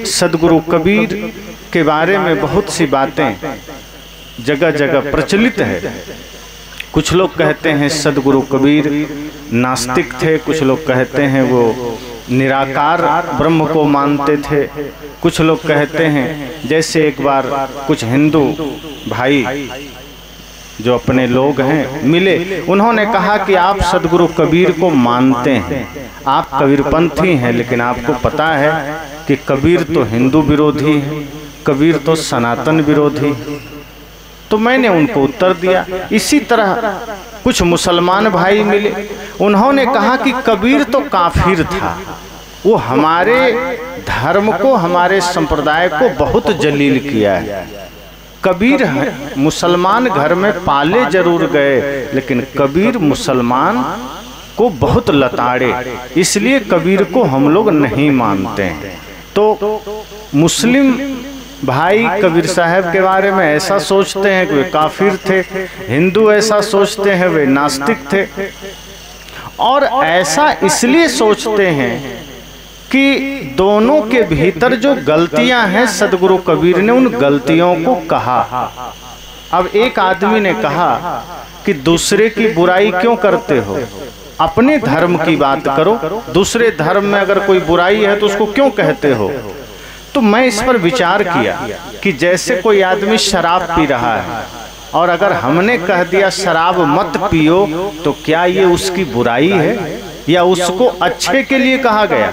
सदगुरु कबीर के बारे में बहुत सी बातें जगह जगह प्रचलित है। कुछ लोग कहते हैं सदगुरु कबीर नास्तिक थे, कुछ लोग कहते हैं वो निराकार ब्रह्म को मानते थे, कुछ लोग कहते हैं जैसे एक बार कुछ हिंदू भाई जो अपने लोग हैं मिले, उन्होंने कहा कि आप सदगुरु कबीर को मानते हैं, आप कबीरपंथी हैं, लेकिन आपको पता है कि कबीर तो हिंदू विरोधी है, कबीर तो सनातन विरोधी। तो मैंने उनको उत्तर दिया। इसी तरह कुछ मुसलमान भाई मिले, उन्होंने कहा कि कबीर तो काफिर था, वो हमारे धर्म को, हमारे संप्रदाय को बहुत जलील किया है। कबीर मुसलमान घर में पाले जरूर गए, लेकिन कबीर मुसलमान को बहुत लताड़े, इसलिए कबीर को हम लोग नहीं मानते हैं। तो मुस्लिम भाई कबीर साहब के बारे में ऐसा सोचते हैं कि वे काफिर थे, हिंदू ऐसा सोचते हैं वे नास्तिक थे। और ऐसा इसलिए सोचते हैं कि दोनों के भीतर जो गलतियां हैं, सदगुरु कबीर ने उन गलतियों को कहा। अब एक आदमी ने कहा कि दूसरे की बुराई क्यों करते हो, अपने धर्म की बात करो, दूसरे धर्म में अगर कोई बुराई है तो उसको क्यों कहते हो। तो मैं इस पर विचार किया कि जैसे कोई आदमी शराब पी रहा है और अगर हमने कह दिया शराब मत पियो, तो क्या ये उसकी बुराई है या उसको अच्छे के लिए कहा गया।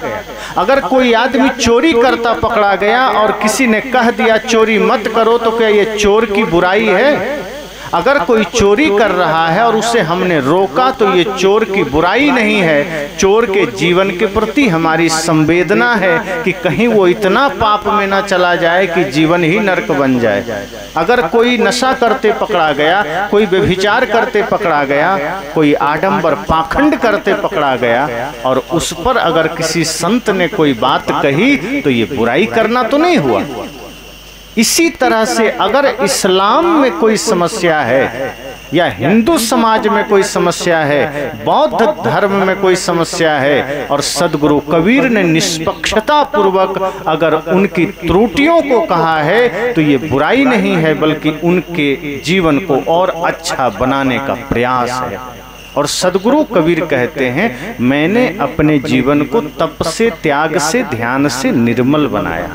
अगर कोई आदमी चोरी करता पकड़ा गया और किसी ने कह दिया चोरी मत करो, तो क्या ये चोर की बुराई है। अगर कोई चोरी कर रहा है और उसे हमने रोका, तो ये चोर की बुराई नहीं है, चोर के जीवन के प्रति हमारी संवेदना है कि कहीं वो इतना पाप में ना चला जाए कि जीवन ही नरक बन जाए। अगर कोई नशा करते पकड़ा गया, कोई व्यभिचार करते पकड़ा गया, कोई आडंबर पाखंड करते पकड़ा गया और उस पर अगर किसी संत ने कोई बात कही, तो ये बुराई करना तो नहीं हुआ। इसी तरह से अगर इस्लाम में कोई समस्या है या हिंदू समाज में कोई समस्या है, बौद्ध धर्म में कोई समस्या है, और सदगुरु कबीर ने निष्पक्षता पूर्वक अगर उनकी त्रुटियों को कहा है, तो ये बुराई नहीं है, बल्कि उनके जीवन को और अच्छा बनाने का प्रयास है। और सदगुरु कबीर कहते हैं, मैंने अपने जीवन को तप से, त्याग से, ध्यान से निर्मल बनाया।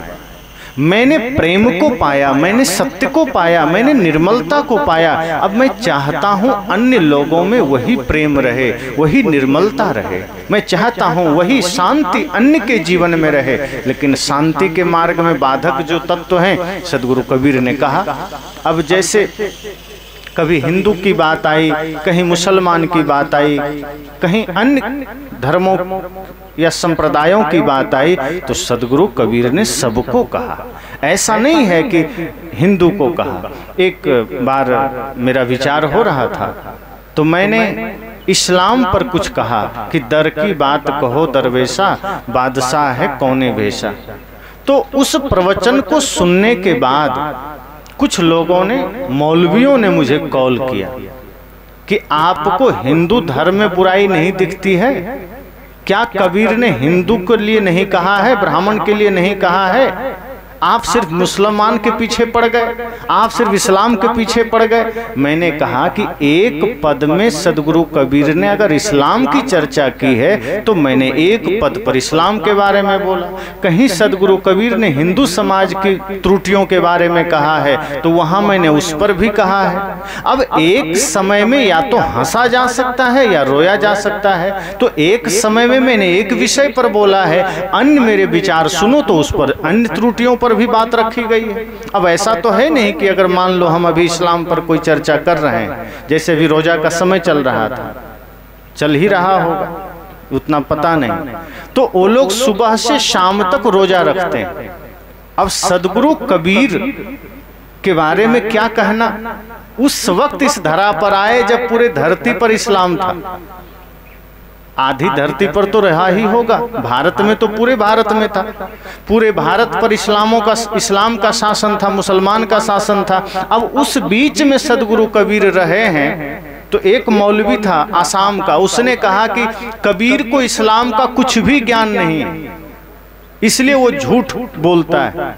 मैंने प्रेम को पाया, मैंने सत्य को पाया, मैंने निर्मलता को पाया। अब मैं चाहता हूँ अन्य लोगों में वही प्रेम रहे, वही निर्मलता रहे। मैं चाहता हूँ वही शांति अन्य के जीवन में रहे। लेकिन शांति के मार्ग में बाधक जो तत्व हैं, सदगुरु कबीर ने कहा, अब जैसे कभी हिंदू की बात आई, कहीं मुसलमान की बात आई, कहीं अन्य धर्मों या संप्रदायों की बात आई, तो सदगुरु कबीर ने सबको कहा। ऐसा नहीं है कि हिंदू को कहा। एक बार मेरा विचार हो रहा था, तो मैंने इस्लाम पर कुछ कहा कि दर की बात कहो दरवेशा, बादशाह है कौने भेषा। तो उस प्रवचन को सुनने के बाद कुछ लोगों ने, मौलवियों ने मुझे कॉल किया कि आपको हिंदू धर्म में बुराई नहीं दिखती है क्या? कबीर ने हिंदू के लिए नहीं कहा है, ब्राह्मण के लिए नहीं कहा है, आप सिर्फ मुसलमान के पीछे पड़ गए, आप सिर्फ इस्लाम के पीछे पड़ गए। मैंने कहा कि एक पद में सदगुरु कबीर ने अगर इस्लाम की चर्चा की है, तो मैंने एक पद पर इस्लाम के बारे में बोला। कहीं सदगुरु कबीर ने हिंदू समाज की त्रुटियों के बारे में कहा है, तो वहां मैंने उस पर भी कहा है। अब एक समय में या तो हंसा जा सकता है या रोया जा सकता है। तो एक समय में मैंने एक विषय पर बोला है, अन्य मेरे विचार सुनो तो उस पर अन्य त्रुटियों पर भी बात रखी गई है। अब ऐसा तो है नहीं कि अगर मान लो हम अभी इस्लाम पर कोई चर्चा कर रहे हैं, जैसे भी रोजा का समय चल रहा था, चल ही रहा होगा, उतना पता नहीं, तो वो लोग सुबह से शाम तक रोजा रखते हैं। अब सदगुरु कबीर के बारे में क्या कहना, उस वक्त इस धरा पर आए जब पूरे धरती पर इस्लाम था। आधी धरती पर तो रहा ही होगा, भारत में तो पूरे भारत में था, पूरे भारत पर इस्लाम का शासन था, मुसलमान का शासन था। अब उस बीच में सदगुरु कबीर रहे हैं। तो एक मौलवी था आसाम का, उसने कहा कि कबीर को इस्लाम का कुछ भी ज्ञान नहीं है। इसलिए वो झूठ बोलता है।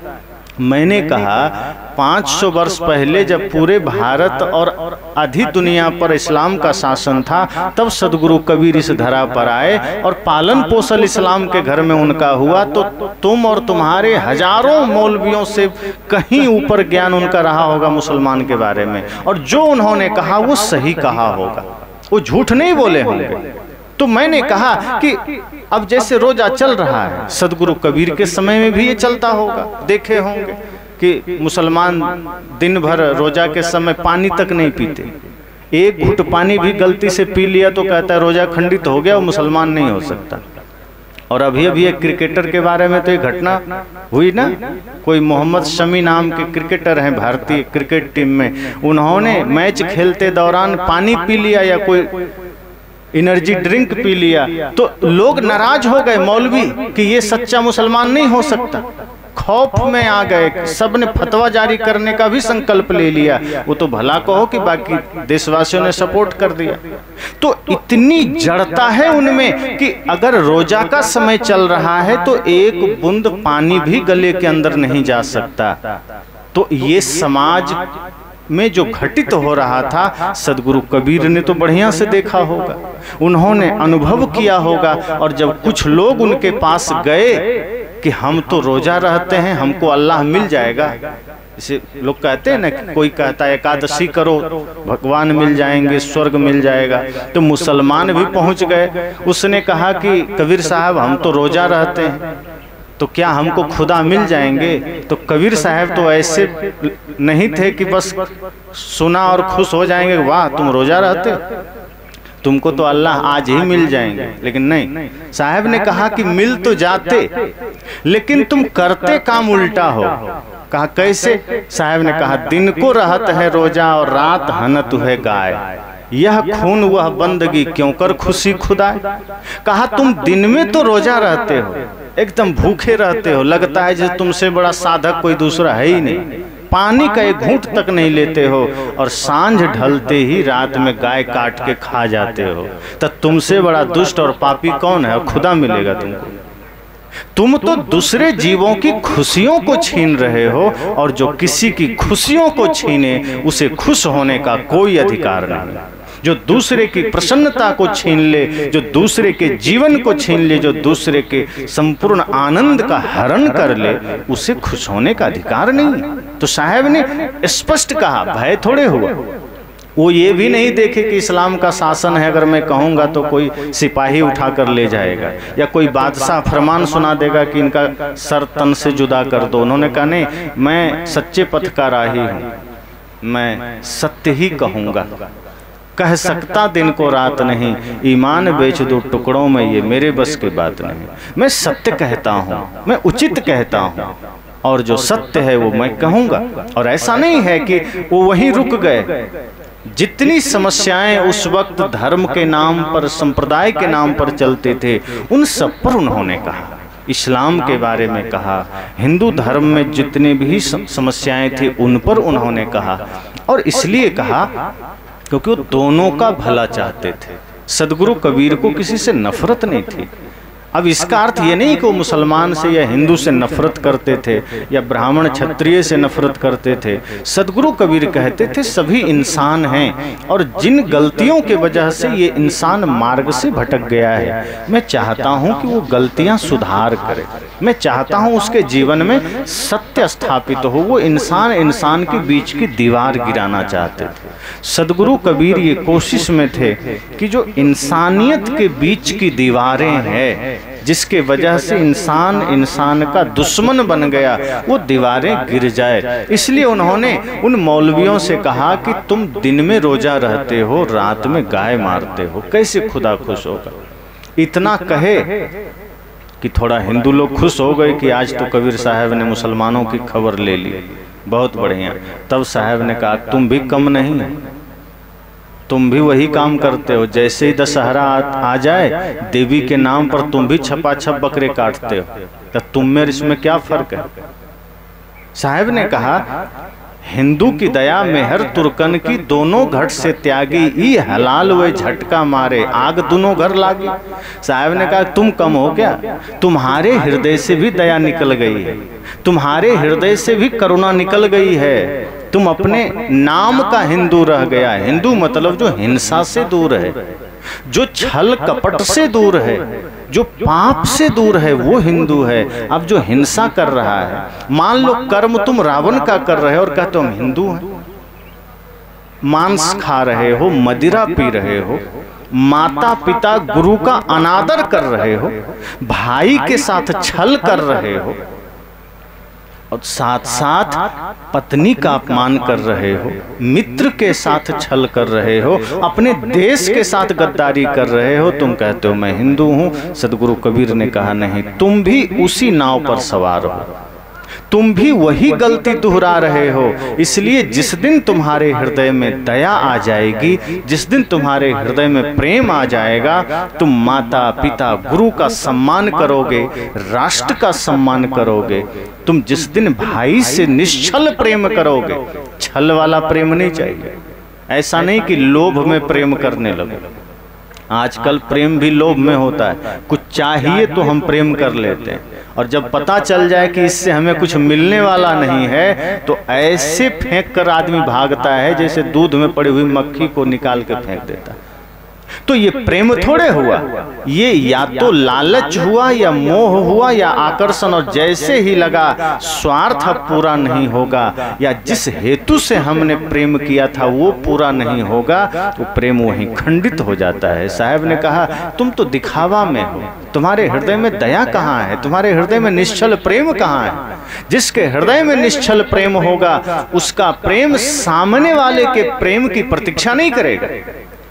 मैंने कहा 500 वर्ष पहले जब पूरे भारत और आधी दुनिया पर इस्लाम का शासन था, तब सदगुरु कबीर इस धरा पर आए और पालन पोषण इस्लाम के घर में उनका हुआ, तो तुम और तुम्हारे हजारों मौलवियों से कहीं ऊपर ज्ञान उनका रहा होगा मुसलमान के बारे में, और जो उन्होंने कहा वो सही कहा होगा, वो झूठ नहीं बोले होंगे। तो मैंने कहा कि अब जैसे रोजा चल रहा है, सदगुरु कबीर के समय में भी ये चलता होगा। देखे होंगे कि मुसलमान दिन भर रोजा के समय पानी तक नहीं पीते, एक घुट पानी भी गलती से पी लिया तो कहता है रोजा खंडित हो गया, वो मुसलमान नहीं हो सकता। और अभी अभी एक क्रिकेटर के बारे में तो एक घटना हुई ना, कोई मोहम्मद शमी नाम के क्रिकेटर हैं भारतीय क्रिकेट टीम में, उन्होंने मैच खेलते दौरान पानी पी लिया या कोई एनर्जी ड्रिंक पी लिया, तो लोग नाराज हो गए मौलवी कि ये सच्चा मुसलमान नहीं हो सकता। खौफ में आ गए, सब ने फतवा जारी करने का भी संकल्प ले लिया। वो तो भला कहो कि बाकी देशवासियों ने सपोर्ट कर दिया। तो इतनी जड़ता है उनमें कि अगर रोजा का समय चल रहा है तो एक बूंद पानी भी गले के अंदर नहीं जा सकता। तो ये समाज में जो घटित हो रहा था, सदगुरु कबीर ने तो बढ़िया से देखा होगा, उन्होंने अनुभव किया होगा। और जब कुछ लोग उनके पास गए कि हम तो रोजा रहते हैं, हमको अल्लाह मिल जाएगा, जैसे लोग कहते हैं ना, कोई कहता है एकादशी करो भगवान मिल जाएंगे, स्वर्ग मिल जाएगा, तो मुसलमान भी पहुंच गए। उसने कहा कि कबीर साहब हम तो रोजा रहते हैं, तो क्या हमको खुदा मिल जाएंगे? तो कबीर साहब तो ऐसे नहीं थे कि बस सुना और खुश हो जाएंगे, वाह तुम रोजा रहते हो, तुमको तो अल्लाह आज ही मिल जाएंगे। लेकिन नहीं, साहब ने कहा कि मिल तो जाते, लेकिन तुम करते काम उल्टा हो। कहा कैसे? साहब ने कहा दिन को रहत है रोजा और रात हनत है गाय, यह खून वह बंदगी क्यों कर खुशी खुदा। कहा तुम दिन में तो रोजा रहते हो, एकदम भूखे रहते हो, लगता है जैसे तुमसे बड़ा साधक कोई दूसरा है ही नहीं, पानी का एक घूंट तक नहीं लेते हो, और सांझ ढलते ही रात में गाय काट के खा जाते हो। तो तुमसे बड़ा दुष्ट और पापी कौन है? और खुदा मिलेगा तुमको। तुम तो दूसरे जीवों की खुशियों को छीन रहे हो, और जो किसी की खुशियों को छीने उसे खुश होने का कोई अधिकार नहीं। जो दूसरे की प्रसन्नता को छीन ले, जो दूसरे के जीवन को छीन ले, जो दूसरे के संपूर्ण आनंद का हरण कर ले, उसे खुश होने का अधिकार नहीं। तो साहब ने स्पष्ट कहा, भय थोड़े हुआ। वो ये भी नहीं देखे कि इस्लाम का शासन है, अगर मैं कहूँगा तो कोई सिपाही उठा कर ले जाएगा, या कोई बादशाह फरमान सुना देगा कि इनका सर तन से जुदा कर दो। उन्होंने कहा नहीं, मैं सच्चे पथ का राही हूँ, मैं सत्य ही कहूँगा, कह सकता दिन को रात नहीं, ईमान बेच दो टुकड़ों में ये मेरे बस की बात नहीं। मैं सत्य कहता हूँ, मैं उचित कहता हूँ, और जो सत्य है वो मैं कहूँगा। और ऐसा नहीं है कि वो वहीं रुक गए। जितनी समस्याएं उस वक्त धर्म के नाम पर, संप्रदाय के नाम पर चलते थे, उन सब पर उन्होंने कहा, इस्लाम के बारे में कहा, हिंदू धर्म में जितने भी समस्याएं थी उन पर उन्होंने कहा। और इसलिए कहा क्योंकि वो दोनों का भला चाहते थे। सदगुरु कबीर को किसी से नफरत नहीं थी। अब इसका अर्थ ये नहीं कि वो मुसलमान से या हिंदू से नफरत करते थे या ब्राह्मण क्षत्रिय से नफरत करते थे। सदगुरु कबीर कहते थे सभी इंसान हैं, और जिन गलतियों के वजह से ये इंसान मार्ग से भटक गया है, मैं चाहता हूँ कि वो गलतियाँ सुधार करे। मैं चाहता हूँ उसके जीवन में सत्य स्थापित हो। वो इंसान इंसान के बीच की दीवार गिराना चाहते थे। सदगुरु कबीर ये कोशिश में थे कि जो इंसानियत के बीच की दीवारें हैं, जिसके वजह से इंसान इंसान का दुश्मन बन गया, वो दीवारें गिर जाए। इसलिए उन्होंने उन मौलवियों से कहा कि तुम दिन में रोजा रहते हो, रात में गाय मारते हो, कैसे खुदा खुश होगा? इतना कहे कि थोड़ा हिंदू लोग खुश हो गए कि आज तो कबीर साहब ने मुसलमानों की खबर ले ली, बहुत बढ़िया। तब साहब ने कहा तुम भी कम नहीं, तुम भी वही काम करते हो। जैसे ही दशहरा आ जाए, देवी के नाम पर तुम भी छपाछप बकरे काटते हो, तो तुम में इसमें क्या फर्क है? साहब ने कहा हिंदू की दया मेहर तुर्कन की, दोनों घट से त्यागी, ई हलाल वे झटका मारे, आग दोनों घर लागी। साहब ने कहा तुम कम हो क्या, तुम्हारे हृदय से भी दया निकल गई है, तुम्हारे हृदय से भी करुणा निकल गई है, तुम अपने नाम का हिंदू रह गया। हिंदू मतलब जो हिंसा से दूर है, जो छल कपट से दूर है, जो पाप से दूर है, वो हिंदू है। अब जो हिंसा कर रहा है, मान लो कर्म तुम रावण का कर रहे हो और कहते हो हम हिंदू हैं, मांस खा रहे हो, मदिरा पी रहे हो, माता पिता गुरु का अनादर कर रहे हो, भाई के साथ छल कर रहे हो, और साथ साथ पत्नी का अपमान कर रहे हो, मित्र के साथ छल कर रहे हो, अपने देश के साथ गद्दारी कर रहे हो, तुम कहते हो मैं हिंदू हूं। सदगुरु कबीर ने कहा नहीं, तुम भी उसी नाव पर सवार हो, तुम भी वही गलती दोहरा रहे हो। इसलिए जिस दिन तुम्हारे हृदय में दया आ जाएगी, जिस दिन तुम्हारे हृदय में प्रेम आ जाएगा, तुम माता पिता गुरु का सम्मान करोगे, राष्ट्र का सम्मान करोगे। तुम जिस दिन भाई से निश्चल प्रेम करोगे, छल वाला प्रेम नहीं चाहिए, ऐसा नहीं कि लोभ में प्रेम करने लगो। आजकल प्रेम भी लोभ में होता है, कुछ चाहिए तो हम प्रेम कर लेते हैं, और जब पता चल जाए कि इससे हमें कुछ मिलने वाला नहीं है तो ऐसे फेंक कर आदमी भागता है जैसे दूध में पड़ी हुई मक्खी को निकाल के फेंक देता है। तो ये प्रेम थोड़े हुआ, ये या तो लालच हुआ, या मोह हुआ, या आकर्षण, और जैसे ही लगा स्वार्थ अब पूरा नहीं होगा, या जिस हेतु से हमने प्रेम किया था वो पूरा नहीं होगा, वो प्रेम वहीं खंडित हो जाता है। साहब ने कहा तुम तो दिखावा में हो, तुम्हारे हृदय में दया कहाँ है, तुम्हारे हृदय में निश्चल प्रेम कहाँ है। जिसके हृदय में निश्चल प्रेम होगा उसका प्रेम सामने वाले के प्रेम की प्रतीक्षा नहीं करेगा,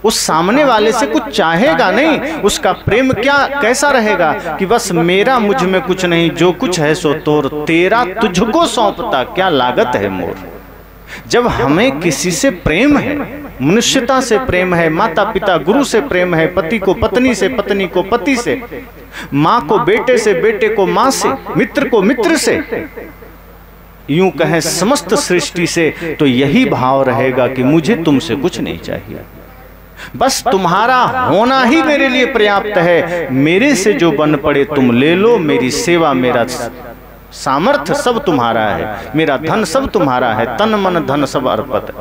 उस सामने वाले से कुछ चाहेगा नहीं। उसका प्रेम क्या कैसा रहेगा कि बस मेरा मुझ में कुछ नहीं, जो कुछ है सो तोर, तेरा तुझको सौंपता क्या लागत है मोर। जब हमें किसी से प्रेम है, मनुष्यता से प्रेम है, माता पिता गुरु से प्रेम है, पति को पत्नी से, पत्नी को पति से, माँ को बेटे से, बेटे को माँ से, मित्र को मित्र से, यूं कहें समस्त सृष्टि से, तो यही भाव रहेगा कि मुझे तुमसे कुछ नहीं चाहिए, बस तुम्हारा होना ही मेरे लिए पर्याप्त है। मेरे से जो बन पड़े तुम ले लो, मेरी सेवा, मेरा सामर्थ्य सब तुम्हारा है, मेरा धन सब तुम्हारा है, तन मन धन सब अर्पित,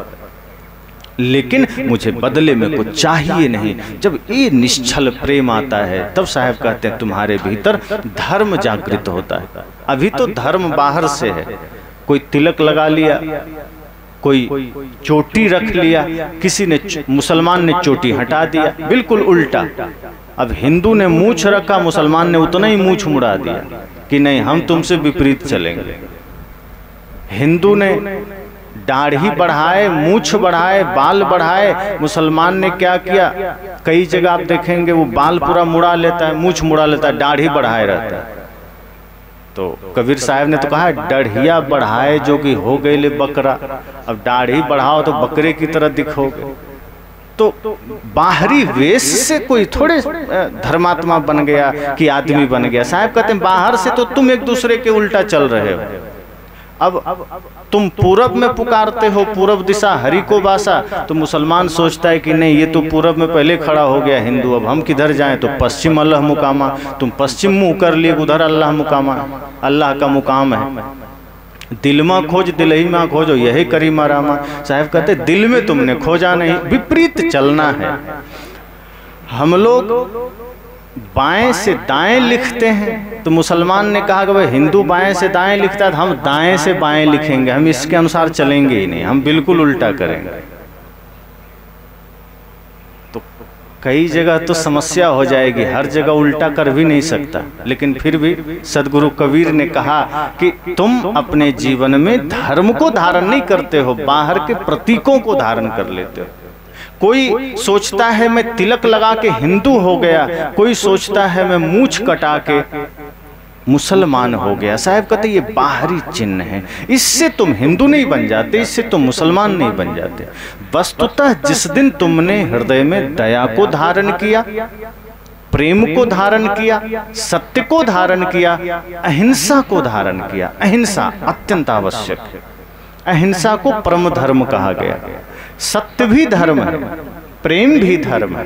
लेकिन मुझे बदले में कुछ चाहिए नहीं। जब ये निश्चल प्रेम आता है तब साहब कहते हैं तुम्हारे भीतर धर्म जागृत होता है। अभी तो धर्म बाहर से है, कोई तिलक लगा लिया, कोई चोटी रख लिया, किसी ने मुसलमान ने चोटी हटा दिया, बिल्कुल उल्टा। अब हिंदू ने मूछ रखा, मुसलमान ने उतना ही मूछ मुड़ा दिया कि नहीं हम तुमसे विपरीत चलेंगे। हिंदू ने दाढ़ी बढ़ाए, मूछ बढ़ाए, बाल बढ़ाए, मुसलमान ने क्या किया, कई जगह आप देखेंगे वो बाल पूरा मुड़ा लेता है, मूछ मुड़ा लेता है, दाढ़ी बढ़ाए रहता है। तो कबीर साहब ने तो कहा दाढ़िया बढ़ाए जो कि हो गए ले बकरा, अब दाढ़ी बढ़ाओ तो बकरे की तरह दिखोगे। तो बाहरी वेश से कोई थोड़े धर्मात्मा बन गया कि आदमी बन गया। साहब कहते हैं बाहर से तो तुम एक दूसरे के उल्टा चल रहे हो। अब तुम पूरब में पुकारते हो, पूरब दिशा हरि को बासा, तो मुसलमान सोचता है कि नहीं ये तो पूरब में पहले खड़ा हो गया हिंदू, अब हम किधर जाएं, तो पश्चिम अल्लाह मुकामा, तुम पश्चिम मुंह कर लिए, उधर अल्लाह मुकामा, अल्लाह का मुकाम है। दिल में खोज दिल ही में खोजो, यही करीमा रामा। साहब कहते दिल में तुमने खोजा नहीं, विपरीत चलना है। हम लोग बाएं से दाएं लिखते हैं, तो मुसलमान ने कहा कि भाई हिंदू बाएं से दाएं लिखता है तो हम दाएं से बाएं लिखेंगे, हम इसके अनुसार चलेंगे ही नहीं, हम बिल्कुल उल्टा करेंगे। तो कई जगह तो समस्या हो जाएगी, हर जगह उल्टा कर भी नहीं सकता, लेकिन फिर भी सदगुरु कबीर ने कहा कि तुम अपने जीवन में धर्म को धारण नहीं करते हो, बाहर के प्रतीकों को धारण कर लेते हो। कोई सोचता है मैं तिलक लगा के हिंदू हो गया, कोई सोचता है मैं मूछ कटा के मुसलमान हो गया। साहब कहते ये बाहरी चिन्ह है, इससे तुम हिंदू नहीं बन जाते, इससे तुम मुसलमान नहीं बन जाते। वस्तुतः जिस दिन तुमने हृदय में दया को धारण किया, प्रेम को धारण किया, सत्य को धारण किया, अहिंसा को धारण किया, अहिंसा अत्यंत आवश्यक है। अहिंसा को परम धर्म कहा गया। सत्य भी धर्म है, प्रेम भी धर्म है,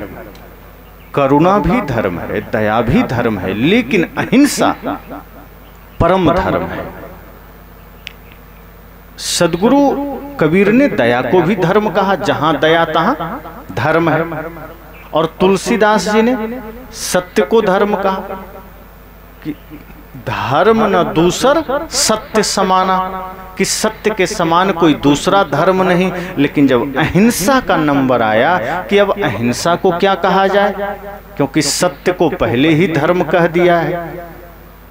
करुणा भी धर्म है, दया भी धर्म है, लेकिन अहिंसा परम धर्म है। सदगुरु कबीर ने दया को भी धर्म कहा, जहां दया तहां धर्म है। और तुलसीदास जी ने सत्य को धर्म कहा कि धर्म न दूसर सत्य समाना, कि सत्य के समान कोई दूसरा धर्म नहीं। लेकिन जब अहिंसा का नंबर आया कि अब अहिंसा को क्या कहा जाए, क्योंकि सत्य को पहले ही धर्म कह दिया है,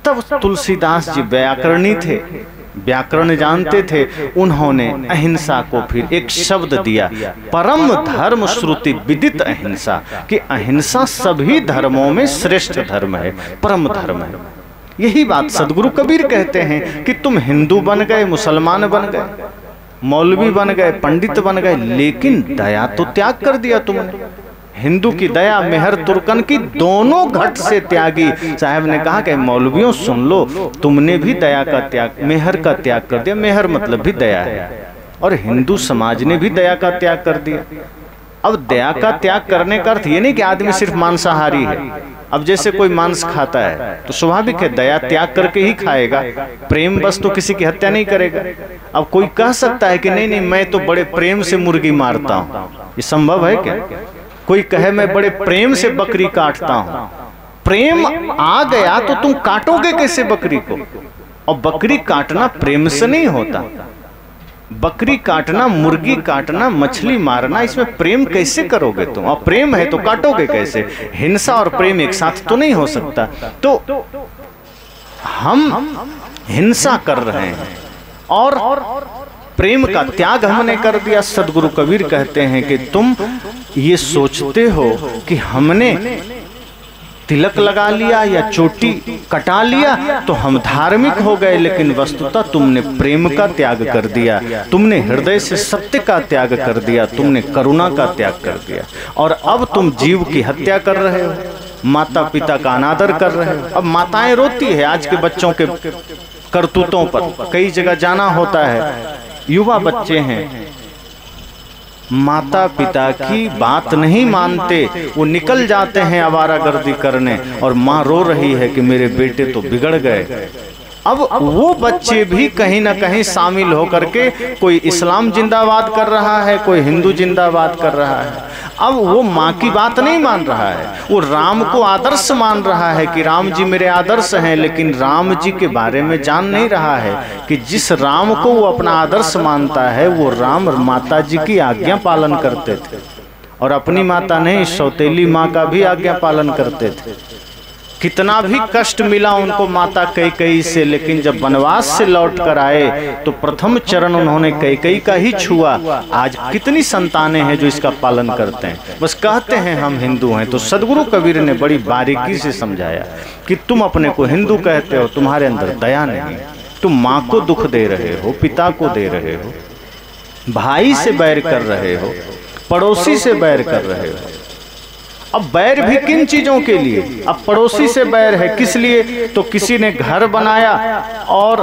तब तुलसीदास जी व्याकरणी थे, व्याकरण जानते थे। उन्होंने अहिंसा को फिर एक शब्द दिया, परम धर्म श्रुति विदित अहिंसा, कि अहिंसा सभी धर्मों में श्रेष्ठ धर्म है, परम धर्म है। यही बात सदगुरु कबीर कहते हैं कि तुम हिंदू बन गए, मुसलमान बन गए, मौलवी बन गए, पंडित बन गए, लेकिन दया तो त्याग कर दिया तुमने। हिंदू की दया मेहर तुर्कन की दोनों घट से त्यागी। साहब ने कहा कि मौलवियों सुन लो, तुमने भी दया का त्याग, मेहर का त्याग कर दिया। मेहर मतलब भी दया है, और हिंदू समाज ने भी दया का त्याग कर दिया। अब दया का त्याग करने का अर्थ ये नहीं कि आदमी सिर्फ मांसाहारी है। अब जैसे कोई मांस खाता है तो स्वाभाविक है दया त्याग करके ही खाएगा, प्रेम बस तो किसी की हत्या नहीं करेगा। अब कोई कह सकता है कि नहीं नहीं मैं तो बड़े प्रेम से मुर्गी मारता हूँ, ये संभव है क्या? कोई कहे मैं बड़े प्रेम से बकरी काटता हूँ, प्रेम आ गया तो तुम काटोगे कैसे बकरी को? और बकरी काटना प्रेम से नहीं होता, बकरी काटना, मुर्गी काटना, मछली मारना, इसमें प्रेम कैसे करोगे तुम? और प्रेम है तो काटोगे कैसे? हिंसा और प्रेम एक साथ तो नहीं हो सकता। तो हम हिंसा कर रहे हैं और प्रेम का त्याग हमने कर दिया। सदगुरु कबीर कहते हैं कि तुम ये सोचते हो कि हमने तिलक लगा लिया या चोटी कटा लिया तो हम धार्मिक हो गए, लेकिन वस्तुतः तुमने प्रेम का त्याग कर दिया, तुमने हृदय से सत्य का त्याग कर दिया, तुमने करुणा का त्याग कर दिया, और अब तुम जीव की हत्या कर रहे हो, माता पिता का अनादर कर रहे हो। अब माताएं रोती है आज के बच्चों के करतूतों पर। कई जगह जाना होता है, युवा बच्चे हैं, माता पिता की बात नहीं मानते, वो निकल जाते हैं आवारागर्दी करने, और माँ रो रही है कि मेरे बेटे तो बिगड़ गए। अब वो बच्चे भी कहीं ना कहीं शामिल होकर के कोई इस्लाम जिंदाबाद कर रहा है, कोई हिंदू जिंदाबाद कर रहा है। अब वो माँ की बात नहीं मान रहा है, वो राम को आदर्श मान रहा है कि राम जी मेरे आदर्श हैं, लेकिन राम जी के बारे में जान नहीं रहा है कि जिस राम को वो अपना आदर्श मानता है वो राम माता जी की आज्ञा पालन करते थे, और अपनी माता नहीं, सौतेली माँ का भी आज्ञा पालन करते थे। कितना भी कष्ट मिला उनको माता कैकेयी से, लेकिन जब वनवास से लौट कर आए तो प्रथम चरण उन्होंने कैकेयी का ही छुआ। आज कितनी संतानें हैं जो इसका पालन करते हैं, बस कहते हैं हम हिंदू हैं। तो सदगुरु कबीर ने बड़ी बारीकी से समझाया कि तुम अपने को हिंदू कहते हो, तुम्हारे अंदर दया नहीं, तुम माँ को दुख दे रहे हो, पिता को दे रहे हो, भाई से बैर कर रहे हो, पड़ोसी से बैर कर रहे हो। अब बैर भी किन चीजों के लिए? अब पड़ोसी से बैर है किस लिए? तो किसी ने घर बनाया और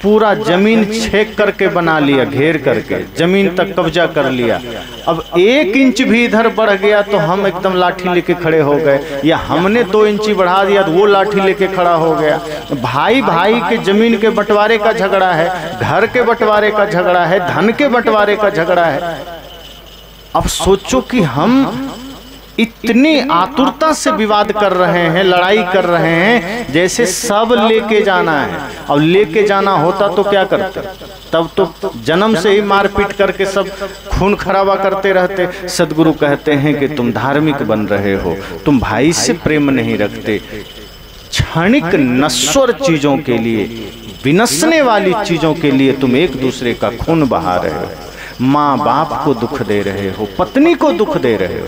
पूरा जमीन छेक करके बना लिया, घेर करके जमीन तक कब्जा कर लिया। अब 1 इंच भी इधर बढ़ गया तो हम एकदम लाठी लेके खड़े हो गए, या हमने 2 इंची बढ़ा दिया तो वो लाठी लेके खड़ा हो गया। भाई भाई के जमीन के बंटवारे का झगड़ा है, घर के बंटवारे का झगड़ा है, धन के बंटवारे का झगड़ा है। अब सोचो कि हम इतनी आतुरता से विवाद कर रहे हैं, लड़ाई कर रहे हैं, जैसे सब लेके जाना है। और लेके जाना होता तो क्या करते? तब तो जन्म से ही मारपीट करके सब खून खराबा करते रहते। सदगुरु कहते हैं कि तुम धार्मिक बन रहे हो, तुम भाई से प्रेम नहीं रखते, क्षणिक नश्वर चीजों के लिए, विनसने वाली चीजों के लिए तुम एक दूसरे का खून बहा रहे हो, माँ बाप को दुख दे रहे हो, पत्नी को दुख दे रहे हो,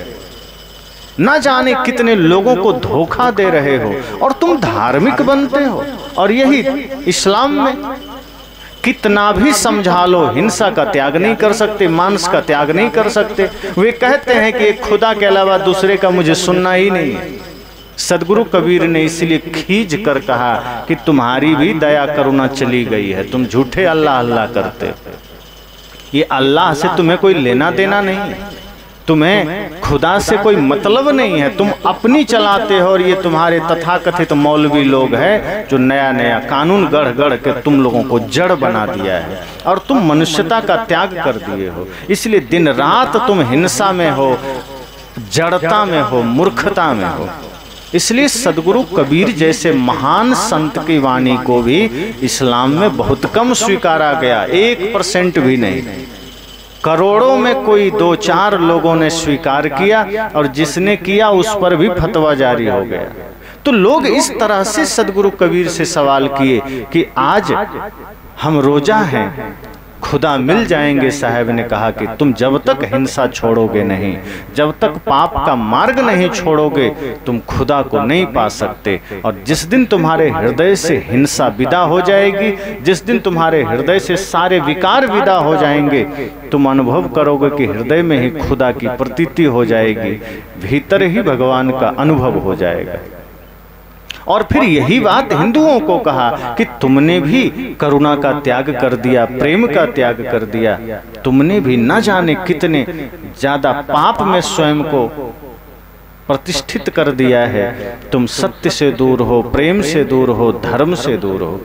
ना जाने कितने लोगों को धोखा दे रहे हो, और तुम धार्मिक बनते हो। और यही इस्लाम में कितना भी समझा लो, हिंसा का त्याग नहीं कर सकते, मांस का त्याग नहीं कर सकते। वे कहते हैं कि एक खुदा के अलावा दूसरे का मुझे सुनना ही नहीं है। सदगुरु कबीर ने इसलिए खींच कर कहा कि तुम्हारी भी दया करुणा चली गई है, तुम झूठे अल्लाह अल्लाह करते हो। ये अल्लाह से तुम्हें कोई लेना देना नहीं है, तुम्हें खुदा से कोई मतलब नहीं है, तुम अपनी चलाते हो। और ये तुम्हारे तथाकथित मौलवी लोग हैं जो नया नया कानून गढ़ गढ़ के तुम लोगों को जड़ बना दिया है और तुम मनुष्यता का त्याग कर दिए हो। इसलिए दिन रात तुम हिंसा में हो, जड़ता में हो, मूर्खता में हो। इसलिए सदगुरु कबीर जैसे महान संत की वाणी को भी इस्लाम में बहुत कम स्वीकारा गया, 1% भी नहीं। करोड़ों में कोई 2-4 लोगों ने स्वीकार किया और जिसने किया उस पर भी फतवा जारी हो गया। तो लोग इस तरह से सदगुरु कबीर से सवाल किए कि आज हम रोजा हैं, खुदा मिल जाएंगे। साहब ने कहा कि तुम जब तक हिंसा छोड़ोगे नहीं, जब तक पाप का मार्ग नहीं छोड़ोगे, तुम खुदा को नहीं पा सकते। और जिस दिन तुम्हारे हृदय से हिंसा विदा हो जाएगी, जिस दिन तुम्हारे हृदय से सारे विकार विदा हो जाएंगे, तुम अनुभव करोगे कि हृदय में ही खुदा की प्रतीति हो जाएगी, भीतर ही भगवान का अनुभव हो जाएगा। और फिर यही बात हिंदुओं को कहा कि तुमने भी करुणा का त्याग कर दिया, प्रेम का त्याग कर दिया, तुमने भी न जाने कितने ज्यादा पाप में स्वयं को प्रतिष्ठित कर दिया है। तुम सत्य से दूर हो, प्रेम से दूर हो, धर्म से दूर हो।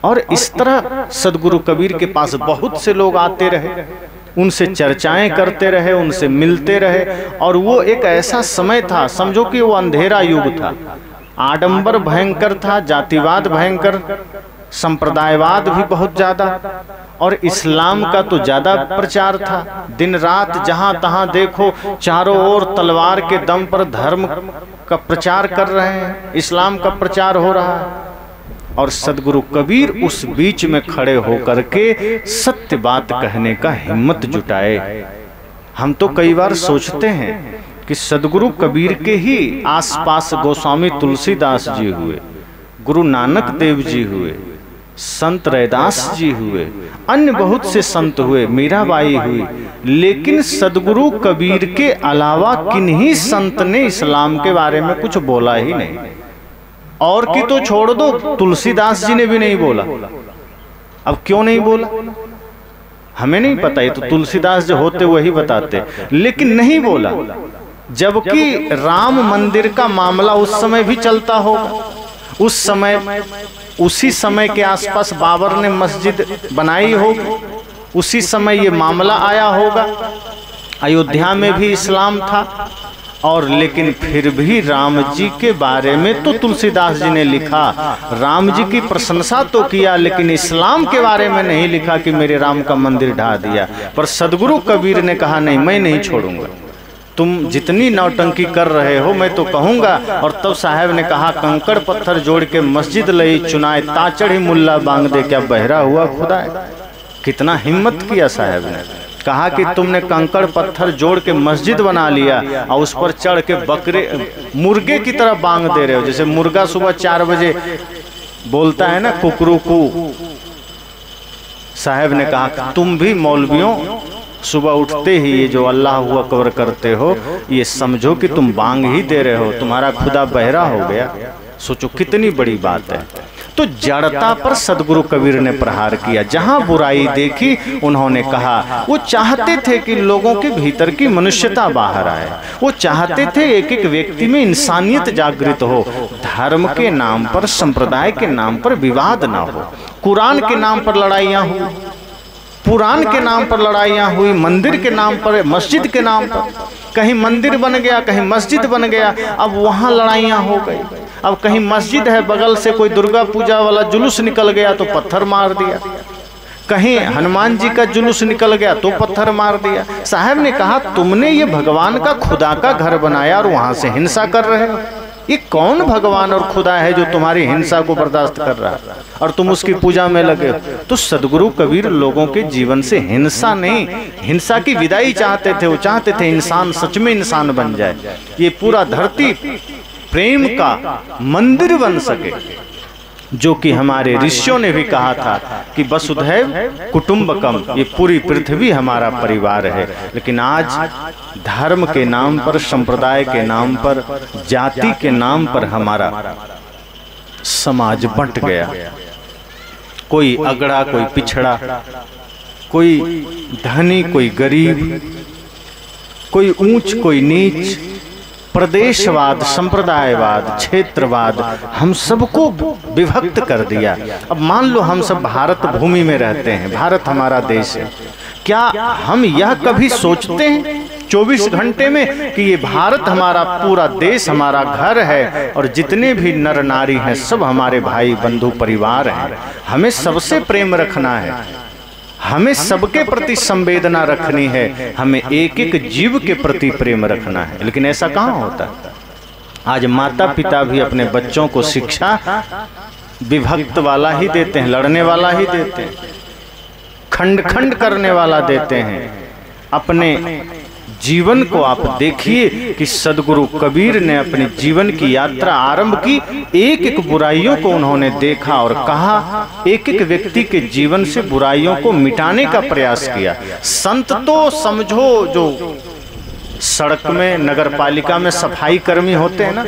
और इस तरह सदगुरु कबीर के पास बहुत से लोग आते रहे, उनसे चर्चाएं करते रहे, उनसे मिलते रहे। और वो एक ऐसा समय था, समझो कि वो अंधेरा युग था, आडंबर भयंकर था, जातिवाद भयंकर, संप्रदायवाद भी बहुत ज्यादा, और इस्लाम का तो ज्यादा प्रचार था। दिन रात जहां तहां देखो चारों ओर तलवार के दम पर धर्म का प्रचार कर रहे हैं, इस्लाम का प्रचार हो रहा है। और सदगुरु कबीर उस बीच में खड़े होकर के सत्य बात कहने का हिम्मत जुटाए। हम तो कई बार सोचते हैं कि सदगुरु कबीर के ही आसपास गोस्वामी तुलसीदास जी हुए, गुरु नानक देव जी हुए, संत रैदास जी हुए, अन्य बहुत से संत हुए, मीराबाई हुई, लेकिन सदगुरु कबीर के अलावा किन्हीं संत ने इस्लाम के बारे में कुछ बोला ही नहीं। और की तो छोड़ दो, तुलसीदास जी ने भी नहीं बोला। अब क्यों नहीं बोला हमें नहीं पता, ये तो तुलसीदास जो होते वही बताते, लेकिन नहीं बोला। जबकि राम मंदिर का मामला उस समय भी चलता होगा, उस समय उसी समय के आसपास बाबर ने मस्जिद बनाई होगी, उसी समय ये मामला आया होगा। अयोध्या में भी इस्लाम था, और लेकिन फिर भी राम जी के बारे में तो तुलसीदास जी ने लिखा, राम जी की प्रशंसा तो किया, लेकिन इस्लाम के बारे में नहीं लिखा कि मेरे राम का मंदिर ढा दिया। पर सदगुरु कबीर ने कहा नहीं, मैं नहीं छोड़ूंगा, तुम जितनी नौटंकी कर रहे हो मैं तो कहूंगा। और तब साहब ने कहा, कंकड़ पत्थर जोड़ के मस्जिद लई चुनाए, ताचढ़ी मुल्ला बांग दे, क्या बहरा हुआ खुदा है। कितना हिम्मत किया साहब ने, कहा कि तुमने कंकड़ पत्थर जोड़ के मस्जिद बना लिया और उस पर चढ़ के बकरे मुर्गे की तरह बांग दे रहे हो। जैसे मुर्गा सुबह 4 बजे बोलता है ना कुकरू कू, साहब ने कहा तुम भी मौलवियों सुबह उठते ही ये जो अल्लाह हुआ अकबर करते हो, ये समझो कि तुम बांग ही दे रहे हो, तुम्हारा खुदा बहरा हो गया। सोचो कितनी बड़ी बात है। तो जड़ता पर सदगुरु कबीर ने प्रहार किया, जहां बुराई देखी उन्होंने कहा। वो चाहते थे कि लोगों के भीतर की मनुष्यता बाहर आए, वो चाहते थे एक एक व्यक्ति में इंसानियत जागृत हो। धर्म के नाम पर, संप्रदाय के नाम पर विवाद ना हो, कुरान के नाम पर लड़ाइयाँ हुई, पुराण के नाम पर लड़ाइयाँ हुई, मंदिर के नाम पर, मस्जिद के नाम पर, कहीं मंदिर बन गया कहीं मस्जिद बन गया, अब वहाँ लड़ाइयाँ हो गई। अब कहीं मस्जिद है, बगल से कोई दुर्गा पूजा वाला जुलूस निकल गया तो पत्थर मार दिया, कहीं हनुमान जी का जुलूस निकल गया तो पत्थर मार दिया। साहब ने कहा तुमने ये भगवान का, खुदा का घर बनाया और वहाँ से हिंसा कर रहे हो। ये कौन भगवान और खुदा है जो तुम्हारी हिंसा को बर्दाश्त कर रहा है और तुम उसकी पूजा में लगे हो। तो सदगुरु कबीर लोगों के जीवन से हिंसा नहीं, हिंसा की विदाई चाहते थे। वो चाहते थे इंसान सच में इंसान बन जाए, ये पूरा धरती प्रेम का मंदिर बन सके। जो कि हमारे ऋषियों ने भी कहा था कि वसुधैव कुटुंबकम, ये पूरी पृथ्वी हमारा परिवार है। लेकिन आज धर्म के नाम पर, संप्रदाय के नाम पर, जाति के नाम पर हमारा समाज बंट गया। कोई अगड़ा, कोई पिछड़ा, कोई धनी, कोई गरीब, कोई ऊंच, कोई नीच, प्रदेशवाद, संप्रदायवाद, क्षेत्रवाद, हम सबको विभक्त कर दिया। अब मान लो हम सब भारत भूमि में रहते हैं, भारत हमारा देश है, क्या हम यह कभी सोचते हैं 24 घंटे में कि ये भारत हमारा पूरा देश, हमारा घर है और जितने भी नर नारी हैं सब हमारे भाई बंधु परिवार हैं, हमें सबसे प्रेम रखना है, हमें सबके प्रति संवेदना रखनी है, हमें एक एक जीव के प्रति प्रेम रखना है। लेकिन ऐसा कहाँ होता है? आज माता पिता भी अपने बच्चों को शिक्षा विभक्त वाला ही देते हैं, लड़ने वाला ही देते हैं, खंड खंड करने वाला देते हैं। अपने जीवन को आप देखिए कि सदगुरु कबीर ने अपने जीवन की यात्रा आरंभ की, एक एक बुराइयों को उन्होंने देखा और कहा, एक एक व्यक्ति के जीवन से बुराइयों को मिटाने का प्रयास किया। संत तो समझो जो सड़क में, नगर पालिका में सफाई कर्मी होते हैं ना,